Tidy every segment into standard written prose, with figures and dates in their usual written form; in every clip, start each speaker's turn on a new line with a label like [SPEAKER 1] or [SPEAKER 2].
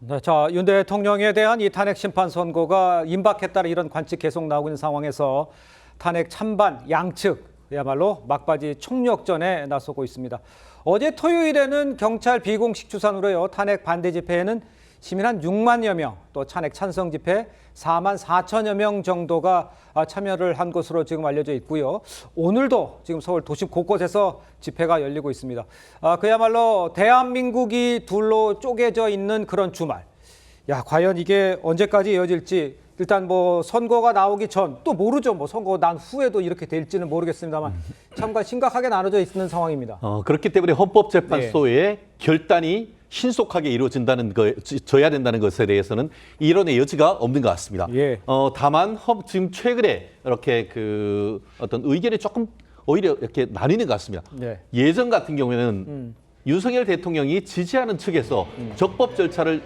[SPEAKER 1] 네, 자, 윤 대통령에 대한 이 탄핵 심판 선고가 임박했다는 이런 관측 계속 나오고 있는 상황에서 탄핵 찬반 양측야말로 막바지 총력전에 나서고 있습니다. 어제 토요일에는 경찰 비공식 추산으로요, 탄핵 반대 집회에는 시민 한 6만여 명, 또 탄핵 찬성 집회 4만 4천여 명 정도가 참여를 한 것으로 지금 알려져 있고요. 오늘도 지금 서울 도심 곳곳에서 집회가 열리고 있습니다. 그야말로 대한민국이 둘로 쪼개져 있는 그런 주말. 야, 과연 이게 언제까지 이어질지 일단 뭐 선거가 나오기 전 또 모르죠. 뭐 선거 난 후에도 이렇게 될지는 모르겠습니다만 참가 심각하게 나눠져 있는 상황입니다.
[SPEAKER 2] 그렇기 때문에 헌법재판소의
[SPEAKER 1] 네.
[SPEAKER 2] 결단이 신속하게 이루어진다는 거, 져야 된다는 것에 대해서는 이론의 여지가 없는 것 같습니다.
[SPEAKER 1] 예.
[SPEAKER 2] 다만 지금 최근에 이렇게 그 어떤 의견이 조금 오히려 이렇게 나뉘는 것 같습니다.
[SPEAKER 1] 네.
[SPEAKER 2] 예전 같은 경우에는 윤석열 대통령이 지지하는 측에서 적법 절차를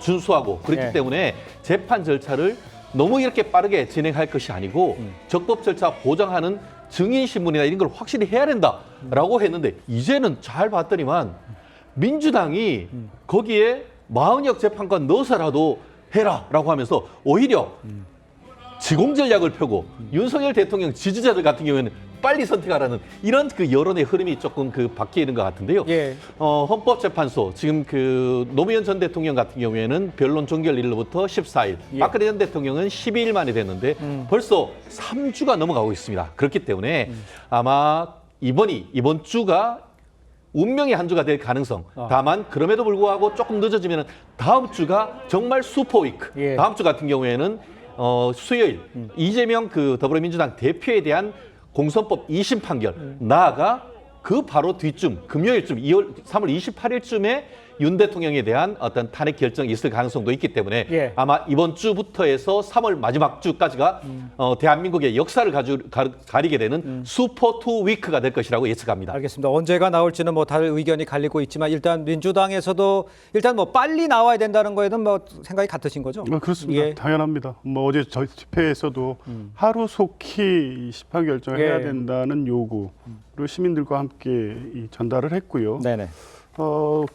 [SPEAKER 2] 준수하고 그렇기
[SPEAKER 1] 네.
[SPEAKER 2] 때문에 재판 절차를 너무 이렇게 빠르게 진행할 것이 아니고 적법 절차 보장하는 증인신문이나 이런 걸 확실히 해야 된다라고 했는데 이제는 잘 봤더니만 민주당이 거기에 마흔역 재판관 넣어서라도 해라라고 하면서 오히려 지공 전략을 펴고 윤석열 대통령 지지자들 같은 경우에는 빨리 선택하라는 이런 그 여론의 흐름이 조금 그 바뀌는 것 같은데요.
[SPEAKER 1] 예.
[SPEAKER 2] 헌법재판소 지금 그 노무현 전 대통령 같은 경우에는 변론 종결일로부터 14일,
[SPEAKER 1] 예.
[SPEAKER 2] 박근혜 전 대통령은 12일 만에 됐는데 벌써 3주가 넘어가고 있습니다. 그렇기 때문에 아마 이번 주가 운명의 한 주가 될 가능성. 다만 그럼에도 불구하고 조금 늦어지면 다음 주가 정말 슈퍼위크.
[SPEAKER 1] 예.
[SPEAKER 2] 다음 주 같은 경우에는 수요일 이재명 그 더불어민주당 대표에 대한 공선법 2심 판결 나아가 그 바로 뒤쯤 금요일쯤 3월 28일쯤에 윤 대통령에 대한 어떤 탄핵 결정이 있을 가능성도 있기 때문에
[SPEAKER 1] 예.
[SPEAKER 2] 아마 이번 주부터 해서 3월 마지막 주까지가 대한민국의 역사를 가리게 되는 슈퍼 투 위크가 될 것이라고 예측합니다.
[SPEAKER 1] 알겠습니다. 언제가 나올지는 뭐 다들 의견이 갈리고 있지만 일단 민주당에서도 일단 뭐 빨리 나와야 된다는 거에는 뭐 생각이 같으신 거죠?
[SPEAKER 3] 그렇습니다.
[SPEAKER 1] 예.
[SPEAKER 3] 당연합니다. 뭐 어제 저희 집회에서도 하루속히 심판 결정을
[SPEAKER 1] 예.
[SPEAKER 3] 해야 된다는 요구를 시민들과 함께 전달을 했고요.
[SPEAKER 1] 네네.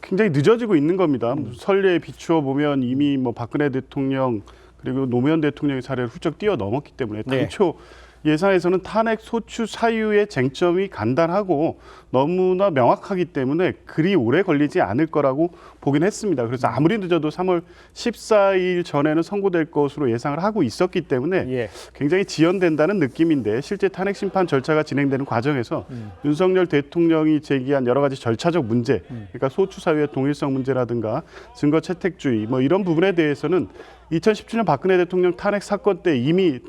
[SPEAKER 3] 굉장히 늦어지고 있는 겁니다. 선례에 비추어 보면 이미 뭐 박근혜 대통령 그리고 노무현 대통령의 사례를 훌쩍 뛰어넘었기 때문에
[SPEAKER 1] 네.
[SPEAKER 3] 당초 예상에서는 탄핵 소추 사유의 쟁점이 간단하고 너무나 명확하기 때문에 그리 오래 걸리지 않을 거라고 보긴 했습니다. 그래서 아무리 늦어도 3월 14일 전에는 선고될 것으로 예상을 하고 있었기 때문에
[SPEAKER 1] 예.
[SPEAKER 3] 굉장히 지연된다는 느낌인데 실제 탄핵 심판 절차가 진행되는 과정에서 윤석열 대통령이 제기한 여러 가지 절차적 문제, 그러니까 소추 사유의 동일성 문제라든가 증거 채택주의 뭐 이런 부분에 대해서는 2017년 박근혜 대통령 탄핵 사건 때 이미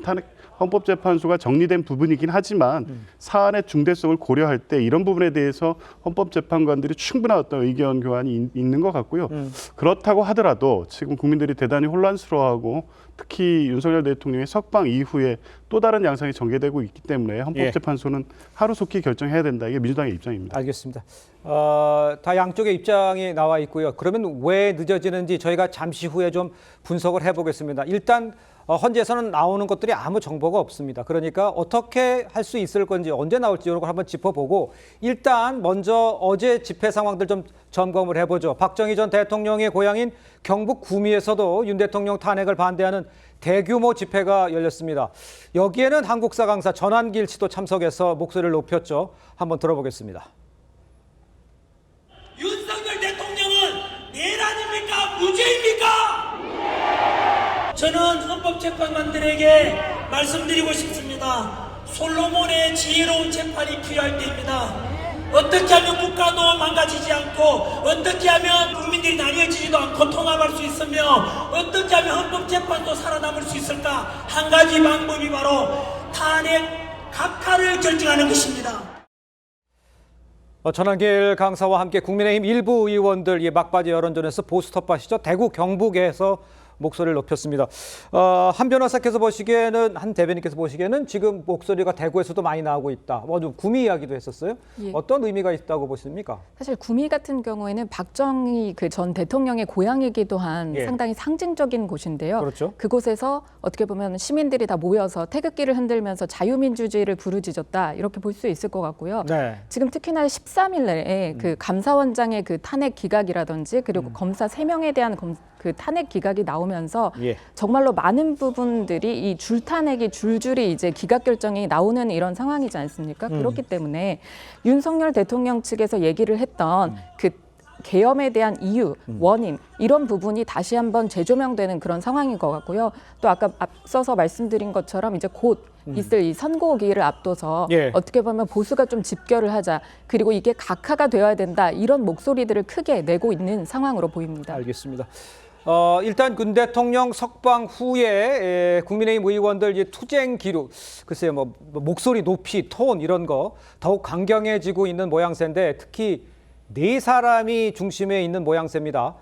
[SPEAKER 3] 헌법재판소가 정리된 부분이긴 하지만 사안의 중대성을 고려할 때 이런 부분에 대해서 헌법재판관들이 충분한 어떤 의견 교환이 있는 것 같고요. 그렇다고 하더라도 지금 국민들이 대단히 혼란스러워하고 특히 윤석열 대통령의 석방 이후에 또 다른 양상이 전개되고 있기 때문에 헌법재판소는 하루속히 결정해야 된다. 이게 민주당의 입장입니다.
[SPEAKER 1] 알겠습니다. 다 양쪽의 입장이 나와 있고요. 그러면 왜 늦어지는지 저희가 잠시 후에 좀 분석을 해보겠습니다. 일단 헌재에서는 나오는 것들이 아무 정보가 없습니다. 그러니까 어떻게 할 수 있을 건지 언제 나올지 이런 걸 한번 짚어보고 일단 먼저 어제 집회 상황들 좀 점검을 해보죠. 박정희 전 대통령의 고향인 경북 구미에서도 윤 대통령 탄핵을 반대하는 대규모 집회가 열렸습니다. 여기에는 한국사 강사 전환길 씨도 참석해서 목소리를 높였죠. 한번 들어보겠습니다.
[SPEAKER 4] 윤석열 대통령은 내란입니까? 무죄입니까? 저는 헌법재판관들에게 말씀드리고 싶습니다. 솔로몬의 지혜로운 재판이 필요할 때입니다. 어떻게 하면 국가도 망가지지 않고 어떻게 하면 국민들이 나뉘어지지도 않고 통합할 수 있으며 어떻게 하면 헌법재판도 살아남을 수 있을까? 한 가지 방법이 바로 탄핵 각하를 결정하는 것입니다.
[SPEAKER 1] 전환길 강사와 함께 국민의힘 일부 의원들 이 막바지 여론전에서 보수 텃밭이죠. 대구 경북에서 목소리를 높였습니다. 한 변호사께서 보시기에는 한 대변인께서 보시기에는 지금 목소리가 대구에서도 많이 나오고 있다. 좀 구미 이야기도 했었어요.
[SPEAKER 5] 예.
[SPEAKER 1] 어떤 의미가 있다고 보십니까?
[SPEAKER 5] 사실 구미 같은 경우에는 박정희 그 전 대통령의 고향이기도 한
[SPEAKER 1] 예.
[SPEAKER 5] 상당히 상징적인 곳인데요.
[SPEAKER 1] 그렇죠.
[SPEAKER 5] 그곳에서 어떻게 보면 시민들이 다 모여서 태극기를 흔들면서 자유민주주의를 부르짖었다 이렇게 볼 수 있을 것 같고요.
[SPEAKER 1] 네.
[SPEAKER 5] 지금 특히나 13일 내에 그 감사원장의 그 탄핵 기각이라든지 그리고 검사 3명에 대한 그 탄핵 기각이 나오면서
[SPEAKER 1] 예.
[SPEAKER 5] 정말로 많은 부분들이 이 줄탄핵이 줄줄이 이제 기각 결정이 나오는 이런 상황이지 않습니까? 그렇기 때문에 윤석열 대통령 측에서 얘기를 했던 그 계엄에 대한 이유, 원인 이런 부분이 다시 한번 재조명되는 그런 상황인 것 같고요. 또 아까 앞서서 말씀드린 것처럼 이제 곧 있을 이 선고기를 앞둬서
[SPEAKER 1] 예.
[SPEAKER 5] 어떻게 보면 보수가 좀 집결을 하자, 그리고 이게 각하가 되어야 된다, 이런 목소리들을 크게 내고 있는 상황으로 보입니다.
[SPEAKER 1] 알겠습니다. 일단 윤 대통령 석방 후에 국민의힘 의원들 이제 투쟁 기류, 글쎄요, 뭐 목소리 높이, 톤 이런 거 더욱 강경해지고 있는 모양새인데 특히 네 사람이 중심에 있는 모양새입니다.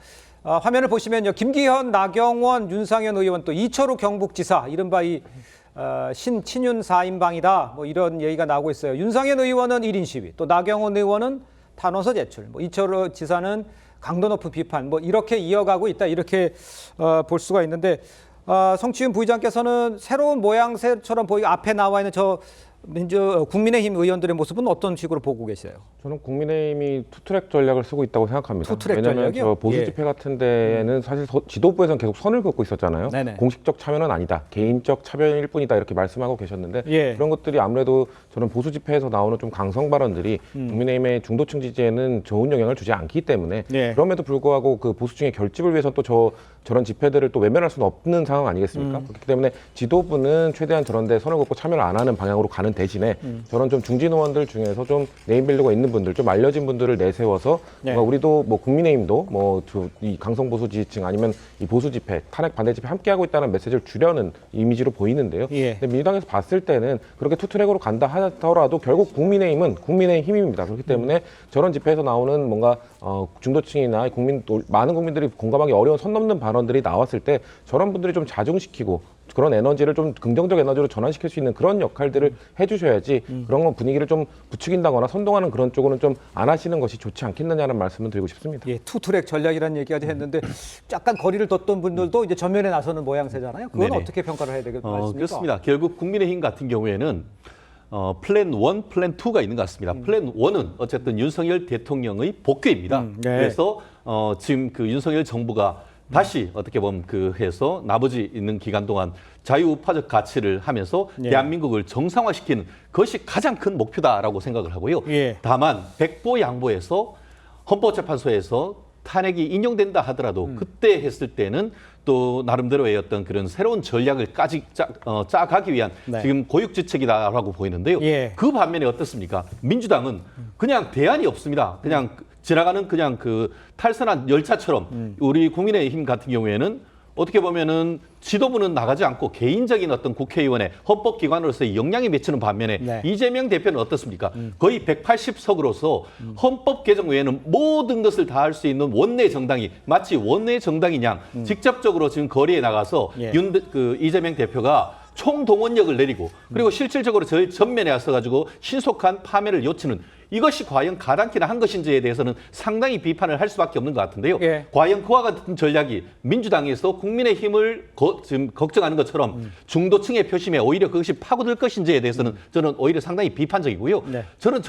[SPEAKER 1] 화면을 보시면요, 김기현, 나경원, 윤상현 의원 또 이철우 경북지사, 이른바 이 친윤 4인방이다, 뭐 이런 얘기가 나오고 있어요. 윤상현 의원은 1인 시위, 또 나경원 의원은 탄원서 제출, 뭐 이철우 지사는 강도 높은 비판, 뭐 이렇게 이어가고 있다, 이렇게 볼 수가 있는데, 성추윤 부의장께서는 새로운 모양새처럼 보이고 앞에 나와 있는 저 국민의힘 의원들의 모습은 어떤 식으로 보고 계세요?
[SPEAKER 6] 저는 국민의힘이 투트랙 전략을 쓰고 있다고 생각합니다.
[SPEAKER 1] 투트랙
[SPEAKER 6] 왜냐하면
[SPEAKER 1] 전략이요?
[SPEAKER 6] 저 보수
[SPEAKER 1] 예.
[SPEAKER 6] 집회 같은 데는 사실 지도부에서는 계속 선을 긋고 있었잖아요.
[SPEAKER 1] 네네.
[SPEAKER 6] 공식적 참여는 아니다. 개인적 참여일 뿐이다. 이렇게 말씀하고 계셨는데
[SPEAKER 1] 예.
[SPEAKER 6] 그런 것들이 아무래도 저는 보수 집회에서 나오는 좀 강성 발언들이 국민의힘의 중도층 지지에는 좋은 영향을 주지 않기 때문에
[SPEAKER 1] 예.
[SPEAKER 6] 그럼에도 불구하고 그 보수층의 결집을 위해서 또 저런 집회들을 또 외면할 수는 없는 상황 아니겠습니까? 그렇기 때문에 지도부는 최대한 저런 데 선을 긋고 참여를 안 하는 방향으로 가는 대신에 저런 좀 중진 의원들 중에서 좀 네임밸류가 있는 분들, 좀 알려진 분들을 내세워서
[SPEAKER 1] 네.
[SPEAKER 6] 뭔가 우리도 뭐 국민의힘도 뭐 이 강성 보수 지지층 아니면 이 보수 집회, 탄핵 반대 집회 함께 하고 있다는 메시지를 주려는 이미지로 보이는데요.
[SPEAKER 1] 예.
[SPEAKER 6] 근데 민주당에서 봤을 때는 그렇게 투트랙으로 간다 하더라도 결국 국민의힘은 국민의 힘입니다. 그렇기 때문에 저런 집회에서 나오는 뭔가 중도층이나 많은 국민들이 공감하기 어려운 선 넘는 발언들이 나왔을 때 저런 분들이 좀 자중시키고 그런 에너지를 좀 긍정적 에너지로 전환시킬 수 있는 그런 역할들을 해주셔야지 그런 건 분위기를 좀 부추긴다거나 선동하는 그런 쪽으로는 좀 안 하시는 것이 좋지 않겠느냐는 말씀을 드리고 싶습니다.
[SPEAKER 1] 예, 투트랙 전략이라는 얘기까지 했는데 약간 거리를 뒀던 분들도 이제 전면에 나서는 모양새잖아요. 그건
[SPEAKER 2] 네네.
[SPEAKER 1] 어떻게 평가를 해야 되겠습니까?
[SPEAKER 2] 그렇습니다. 결국 국민의힘 같은 경우에는 플랜 1, 플랜 2가 있는 것 같습니다. 플랜 1은 어쨌든 윤석열 대통령의 복귀입니다.
[SPEAKER 1] 네.
[SPEAKER 2] 그래서 지금 그 윤석열 정부가 다시 어떻게 보면 그 해서 나머지 있는 기간 동안 자유우파적 가치를 하면서
[SPEAKER 1] 예.
[SPEAKER 2] 대한민국을 정상화시키는 것이 가장 큰 목표다라고 생각을 하고요.
[SPEAKER 1] 예.
[SPEAKER 2] 다만 백보양보해서 헌법재판소에서 탄핵이 인용된다 하더라도 그때 했을 때는 또 나름대로의 어떤 그런 새로운 전략을 짜가기 위한
[SPEAKER 1] 네.
[SPEAKER 2] 지금 고육지책이다라고 보이는데요.
[SPEAKER 1] 예.
[SPEAKER 2] 그 반면에 어떻습니까? 민주당은 그냥 대안이 없습니다. 그냥 지나가는 그냥 그 탈선한 열차처럼 우리 국민의힘 같은 경우에는 어떻게 보면은 지도부는 나가지 않고 개인적인 어떤 국회의원의 헌법기관으로서의 영향이 미치는 반면에
[SPEAKER 1] 네.
[SPEAKER 2] 이재명 대표는 어떻습니까? 거의 180석으로서 헌법 개정 외에는 모든 것을 다 할 수 있는 원내 정당이 마치 원내 정당인 양 직접적으로 지금 거리에 나가서
[SPEAKER 1] 예.
[SPEAKER 2] 이재명 대표가 총동원력을 내리고 그리고 실질적으로 저희 전면에 와서가지고 신속한 파면을 요치는 이것이 과연 가당키나 한 것인지에 대해서는 상당히 비판을 할 수밖에 없는 것 같은데요.
[SPEAKER 1] 예.
[SPEAKER 2] 과연 그와 같은 전략이 민주당에서 국민의힘을 지금 걱정하는 것처럼 중도층의 표심에 오히려 그것이 파고들 것인지에 대해서는 저는 오히려 상당히 비판적이고요.
[SPEAKER 1] 네.
[SPEAKER 2] 저는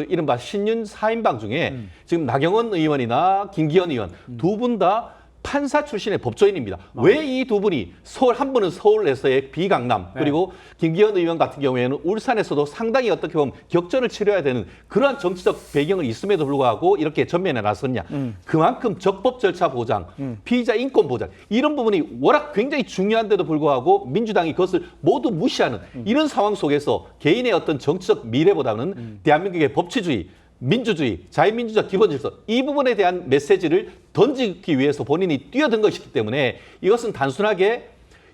[SPEAKER 2] 이른바 신윤 4인방 중에 지금 나경원 의원이나 김기현 의원 두 분 다 판사 출신의 법조인입니다. 왜 이 두 분이 한 분은 서울에서의 비강남 그리고 김기현 의원 같은 경우에는 울산에서도 상당히 어떻게 보면 격전을 치러야 되는 그러한 정치적 배경을 있음에도 불구하고 이렇게 전면에 나섰냐. 그만큼 적법 절차 보장, 피의자 인권 보장 이런 부분이 워낙 굉장히 중요한데도 불구하고 민주당이 그것을 모두 무시하는 이런 상황 속에서 개인의 어떤 정치적 미래보다는 대한민국의 법치주의 민주주의, 자유민주적 기본질서 이 부분에 대한 메시지를 던지기 위해서 본인이 뛰어든 것이기 때문에 이것은 단순하게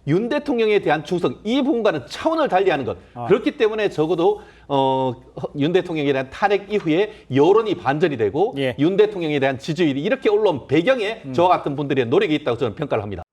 [SPEAKER 2] 윤 대통령에 대한 충성 이 부분과는 차원을 달리하는 것 그렇기 때문에 적어도 윤 대통령에 대한 탄핵 이후에 여론이 반전이 되고
[SPEAKER 1] 예.
[SPEAKER 2] 윤 대통령에 대한 지지율이 이렇게 올라온 배경에 저와 같은 분들의 노력이 있다고 저는 평가를 합니다.